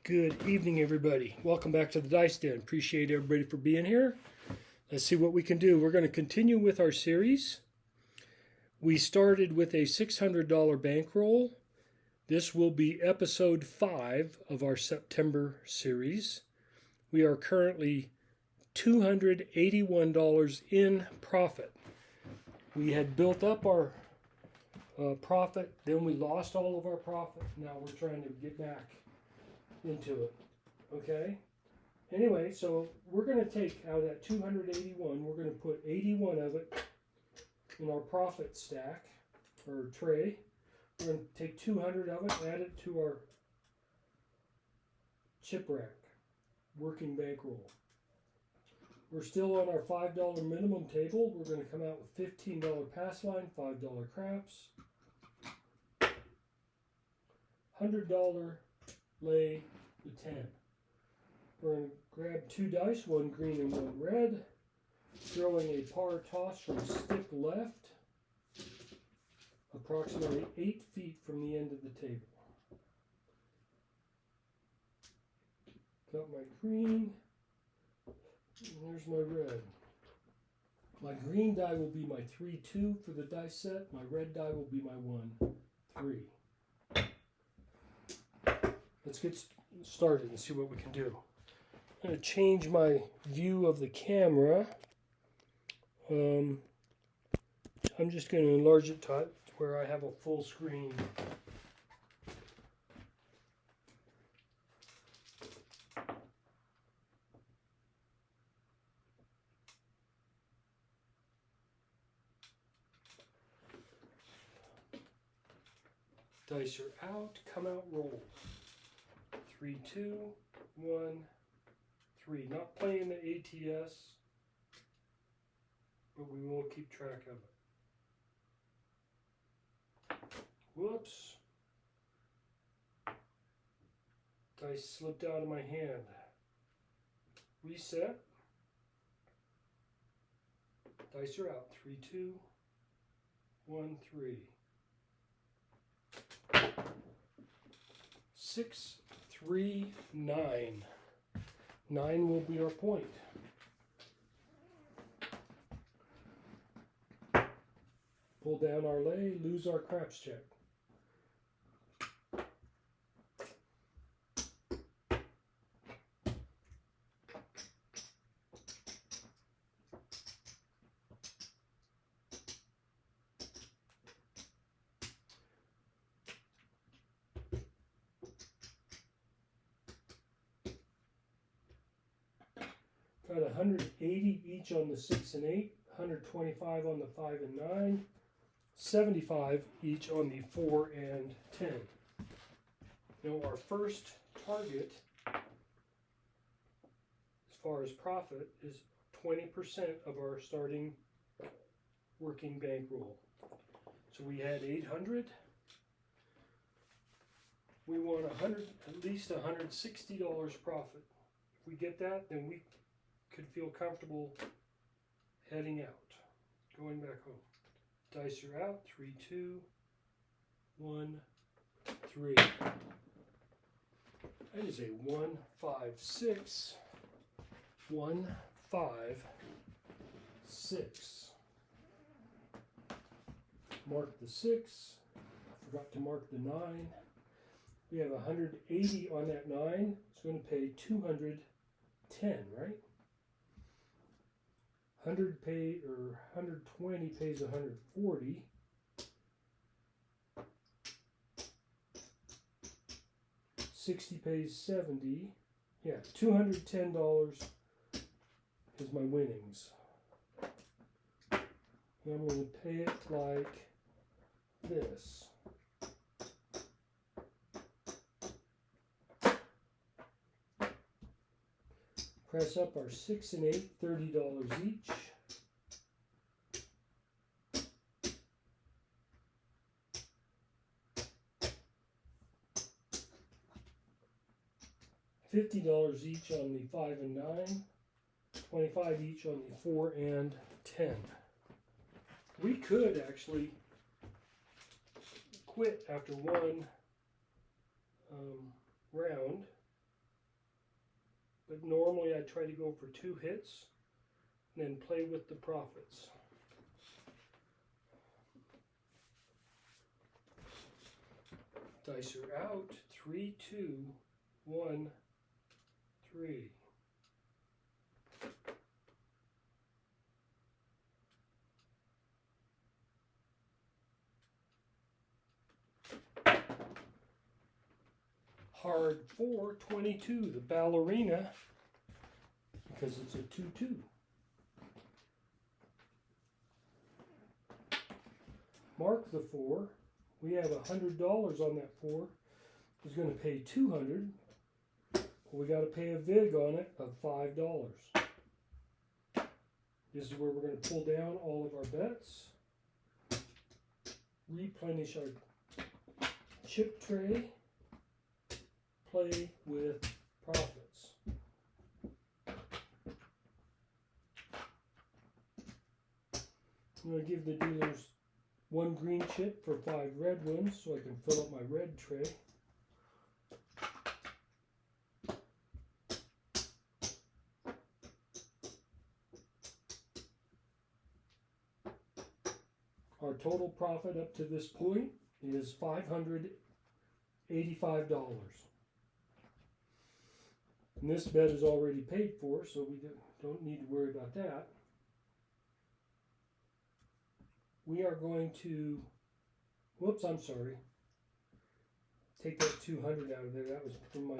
Good evening, everybody. Welcome back to the Dice Den. Appreciate everybody for being here. Let's see what we can do. We're going to continue with our series. We started with a $600 bankroll. This will be episode 5 of our September series. We are currently $281 in profit. We had built up our profit, then we lost all of our profit. Now we're trying to get back into it. Okay? Anyway, so we're going to take out of that 281, we're going to put 81 of it in our profit stack or tray. We're going to take 200 of it, add it to our chip rack, working bankroll. We're still on our $5 minimum table. We're going to come out with $15 pass line, $5 craps, $100 lay the 10. We're going to grab 2 dice, 1 green and 1 red, throwing a par toss from stick left, approximately 8 feet from the end of the table. Got my green, and there's my red. My green die will be my 3-2 for the dice set. My red die will be my 1-3. Let's get started and see what we can do. I'm going to change my view of the camera. I'm just going to enlarge it to where I have a full screen. Dice are out, come out, roll. 3, 2, 1, 3. Not playing the ATS, but we will keep track of it. Whoops. Dice slipped out of my hand. Reset. Dice are out. 3, 2, 1, 3. 6, 3, 9. 9 will be our point. Pull down our lay, lose our craps check. Got 180 each on the 6 and 8, 125 on the 5 and 9, 75 each on the 4 and 10. Now our first target, as far as profit, is 20% of our starting working bankroll. So we had 800. We want at least $160 profit. If we get that, then we could feel comfortable heading out, going back home. Dice are out. 3, 2, 1, 3. That is a 1, 5, 6. 1, 5, 6. Mark the 6. I forgot to mark the 9. We have 180 on that 9. It's going to pay 210, right? 120 pays 140. $60 pays 70. Yeah, $210 is my winnings. And I'm going to pay it like this. Press up our 6 and 8, $30 each. $50 each on the 5 and 9, 25 each on the 4 and 10. We could actually quit after one round but normally I try to go for 2 hits and then play with the profits. Dice are out. 3, 2, 1, 3. Hard 4, 22, the ballerina, because it's a 2-2. Mark the 4. We have $100 on that 4. He's going to pay $200. We got to pay a vig on it of $5. This is where we're going to pull down all of our bets, replenish our chip tray, play with profits. I'm going to give the dealers 1 green chip for 5 red ones so I can fill up my red tray. Our total profit up to this point is $585. And this bet is already paid for, so we don't need to worry about that. We are going to, whoops, I'm sorry. Take that 200 out of there. That was from my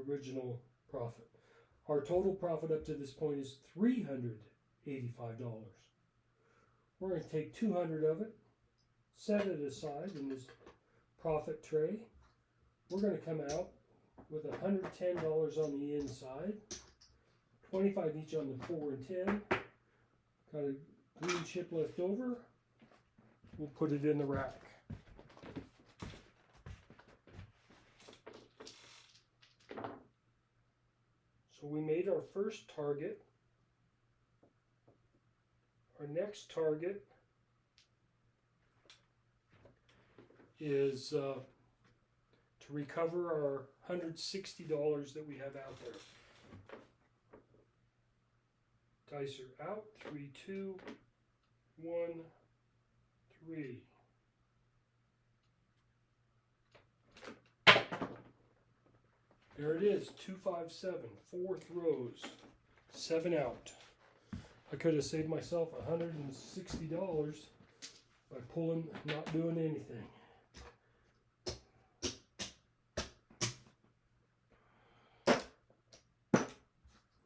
original profit. Our total profit up to this point is $385. We're going to take 200 of it, set it aside in this profit tray. We're going to come out with $110 on the inside, 25 each on the 4 and 10. Got a green chip left over. We'll put it in the rack. So we made our first target. Our next target is to recover our $160 that we have out there. Dice are out. 3, 2, 1, 3. There it is. 2, 5, 7. 4 throws. 7 out. I could have saved myself $160 by pulling, not doing anything.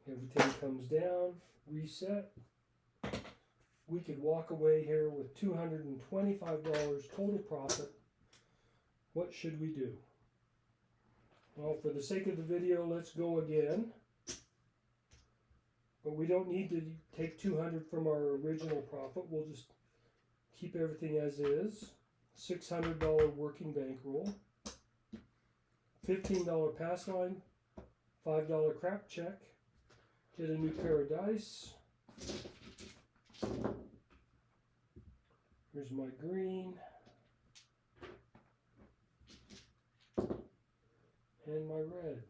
Everything comes down, reset. We could walk away here with $225 total profit. What should we do? Well, for the sake of the video, let's go again. But we don't need to take 200 from our original profit. We'll just keep everything as is. $600 working bankroll. $15 pass line. $5 crap check. Get a new pair of dice. Here's my green. And my red.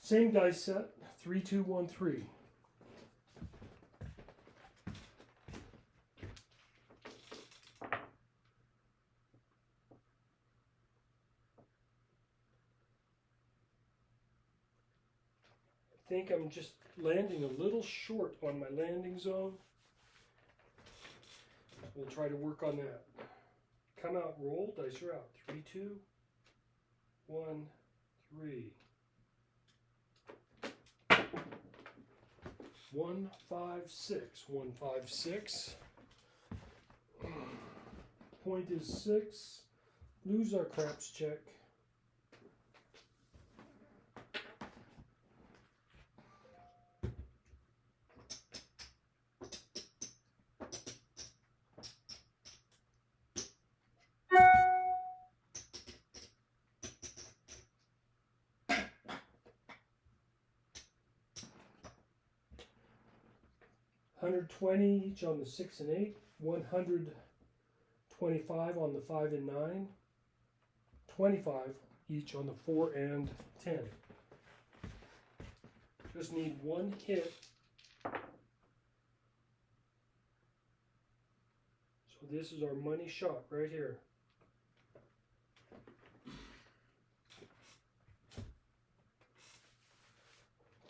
Same dice set, 3, 2, 1, 3. I think I'm just landing a little short on my landing zone. We'll try to work on that. Come out, roll, dice are out. 3, 2, 1, 3. 1, 5, 6. 1, 5, 6. Point is 6. Lose our craps check. $120 each on the 6 and 8, $125 on the 5 and 9, 25 each on the 4 and 10. Just need one hit. So this is our money shot right here.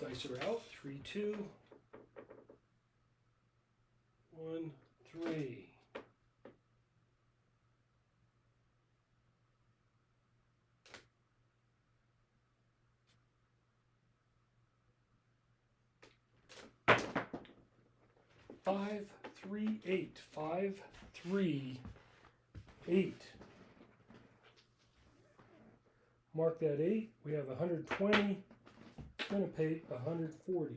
Dice are out. 3, 2, 1, 3. Five, 3, 8. 5, 3, 8. Mark that 8. We have 120. It's going to pay 140.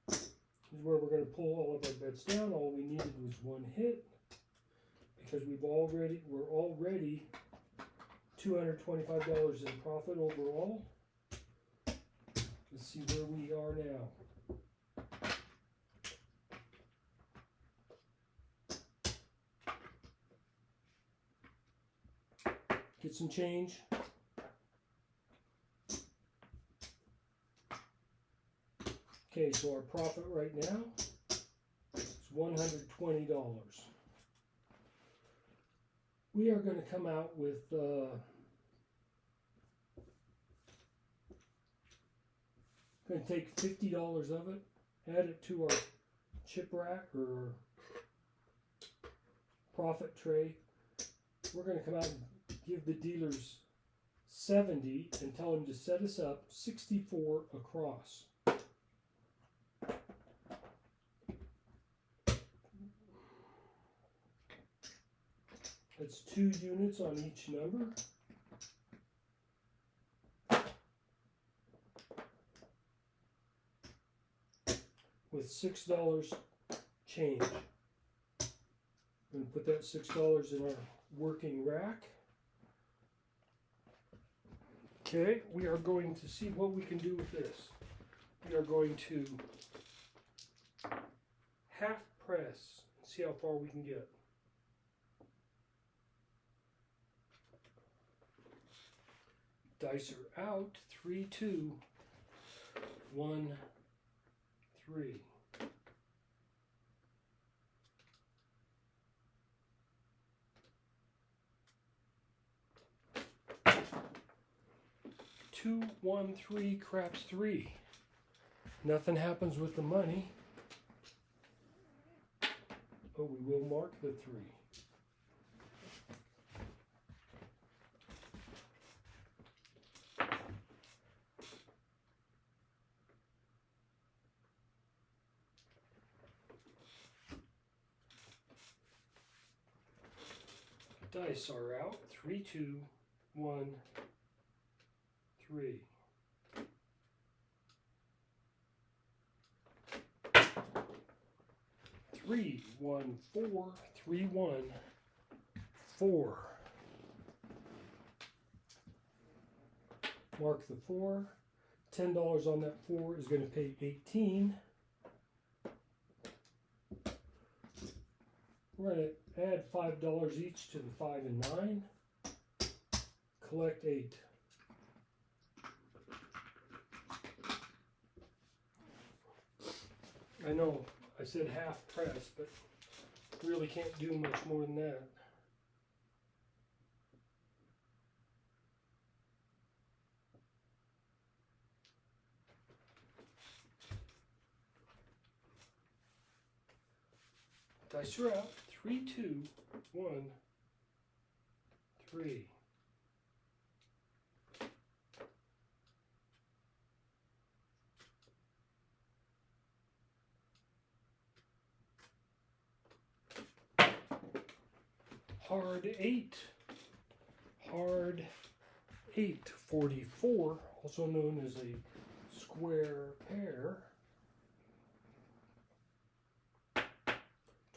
This is where we're going to pull all of our bets down. All we needed was one hit because we're already $225 in profit overall. Let's see where we are now. Get some change. Okay, so our profit right now is $120. We are going to come out with going to take $50 of it, add it to our chip rack or profit tray. We're going to come out and give the dealers 70 and tell them to set us up 64 across. That's 2 units on each number. With $6 change. I'm going to put that $6 in our working rack. Okay, we are going to see what we can do with this. We are going to half press and see how far we can get. Dice are out. 3, 2, 1, 3. Two, 1, 3, craps 3. Nothing happens with the money. But we will mark the 3. Dice are out. 3, 2, 1, 3. Three, 1, 4, 3, 1, 4. Mark the 4. $10 on that 4 is going to pay 18. We're going to add $5 each to the 5 and 9. Collect 8. I know I said half press, but really can't do much more than that. Dice are out. 3, 2, 1, 3. Hard 8. Hard 8. 44, also known as a square pair.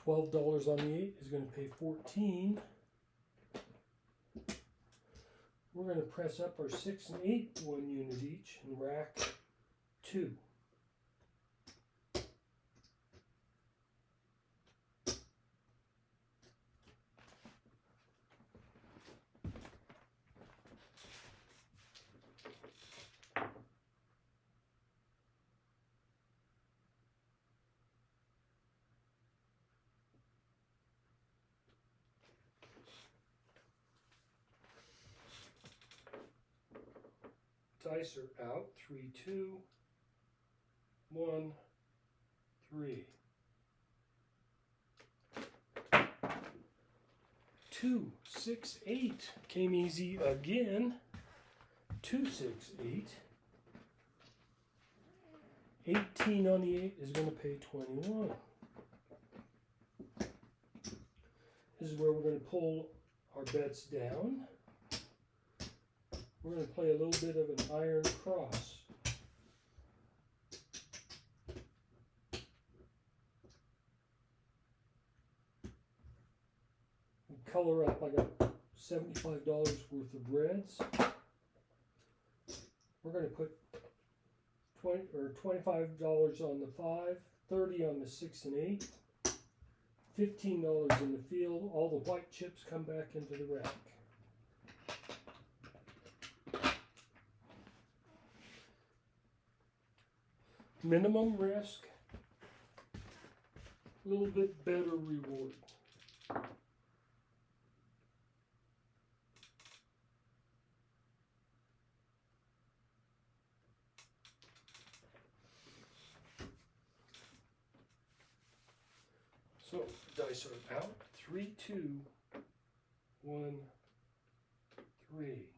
$12 on the 8 is going to pay 14. We're going to press up our 6 and 8 1 unit each and rack 2. Dice are out. 3, 2, 1, 3. 2, 6, 8 came easy again. 2, 6, 8. 18 on the 8 is going to pay 21. This is where we're going to pull our bets down. We're going to play a little bit of an iron cross. Color up. I got $75 worth of reds. We're going to put $25 on the 5, $30 on the 6 and 8, $15 in the field. All the white chips come back into the rack. Minimum risk, a little bit better reward. So, dice are out. 3, 2, 1, 3.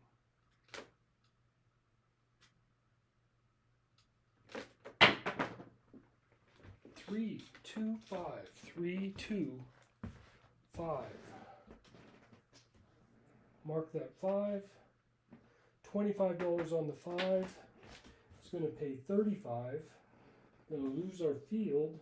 3, 2, 5. 3, 2, 5. Mark that 5. $25 on the 5. It's going to pay 35. Going to lose our field.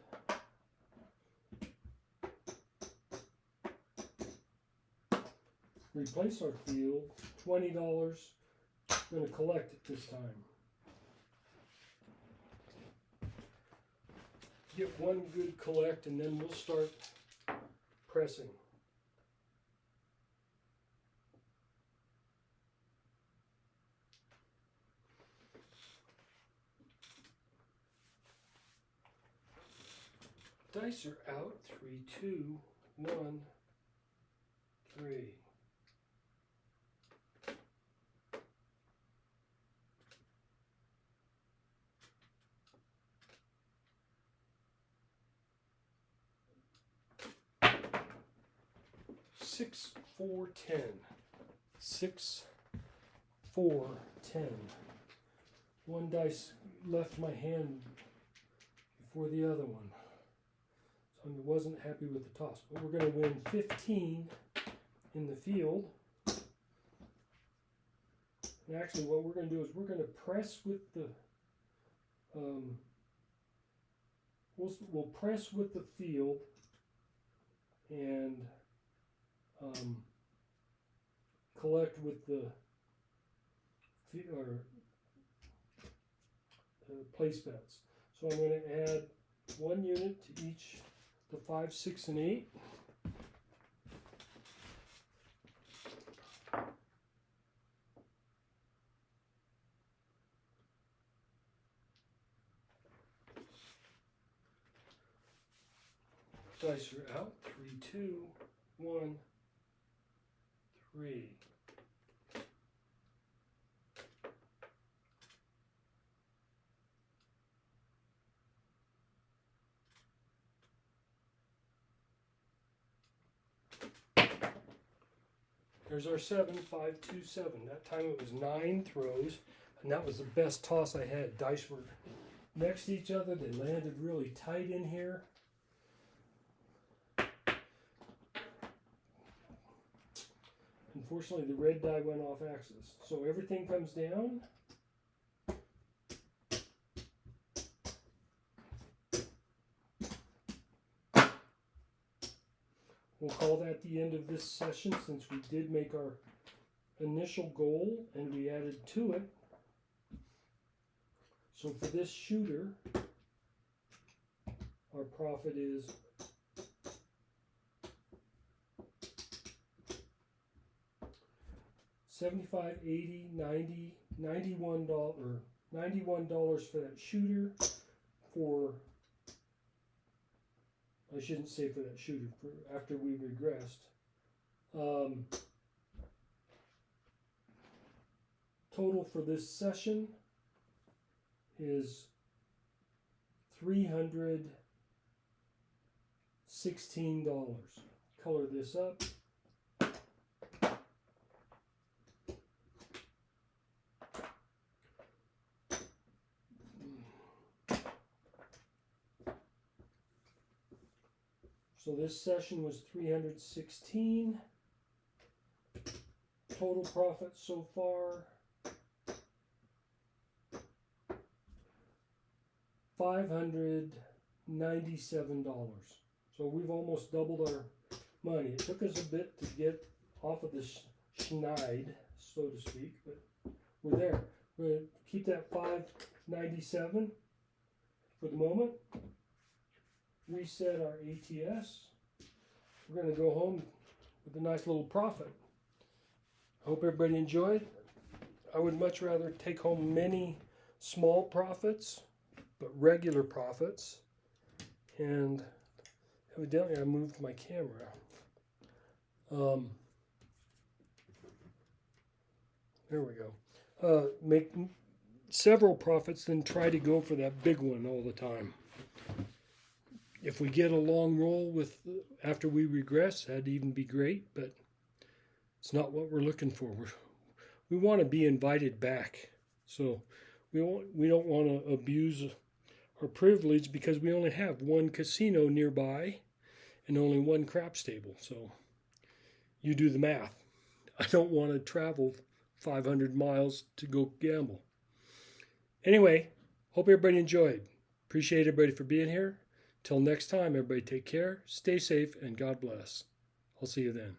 Replace our field. $20. Going to collect it this time. Get one good collect and then we'll start pressing. Dice are out. 3, 2, 1, 3. 6, 4, 10. 6, 4, 10. One dice left my hand before the other one. So I wasn't happy with the toss. But we're going to win 15 in the field. And actually what we're going to do is we're going to press with the we'll press with the field and collect with the place bets. So I'm going to add 1 unit to each, the 5, 6, and 8. Dice are out. 3, 2, 1, 3. 'There's our 7, 5, 2, 7. That time it was 9 throws, and that was the best toss I had. Dice were next to each other. They landed really tight in here. Unfortunately, the red die went off axis. So everything comes down. We'll call that the end of this session since we did make our initial goal and we added to it. So for this shooter, our profit is $75, $80, $90, $91 for that shooter. For I shouldn't say for that shooter, for after we regressed. total for this session is $316. Color this up. So this session was 316. Total profit so far, $597. So we've almost doubled our money. It took us a bit to get off of the schneid, so to speak, but we're there. We're going to keep that 597 for the moment. Reset our ATS. We're going to go home with a nice little profit. I hope everybody enjoyed. I would much rather take home many small profits, but regular profits. And evidently I moved my camera. There we go. Make several profits, then try to go for that big one all the time. If we get a long roll with after we regress, that'd even be great, but it's not what we're looking for. We want to be invited back. So we don't want to abuse our privilege because we only have one casino nearby and only one craps table. So you do the math. I don't want to travel 500 miles to go gamble. Anyway, hope everybody enjoyed. Appreciate everybody for being here. Till next time, everybody take care, stay safe, and God bless. I'll see you then.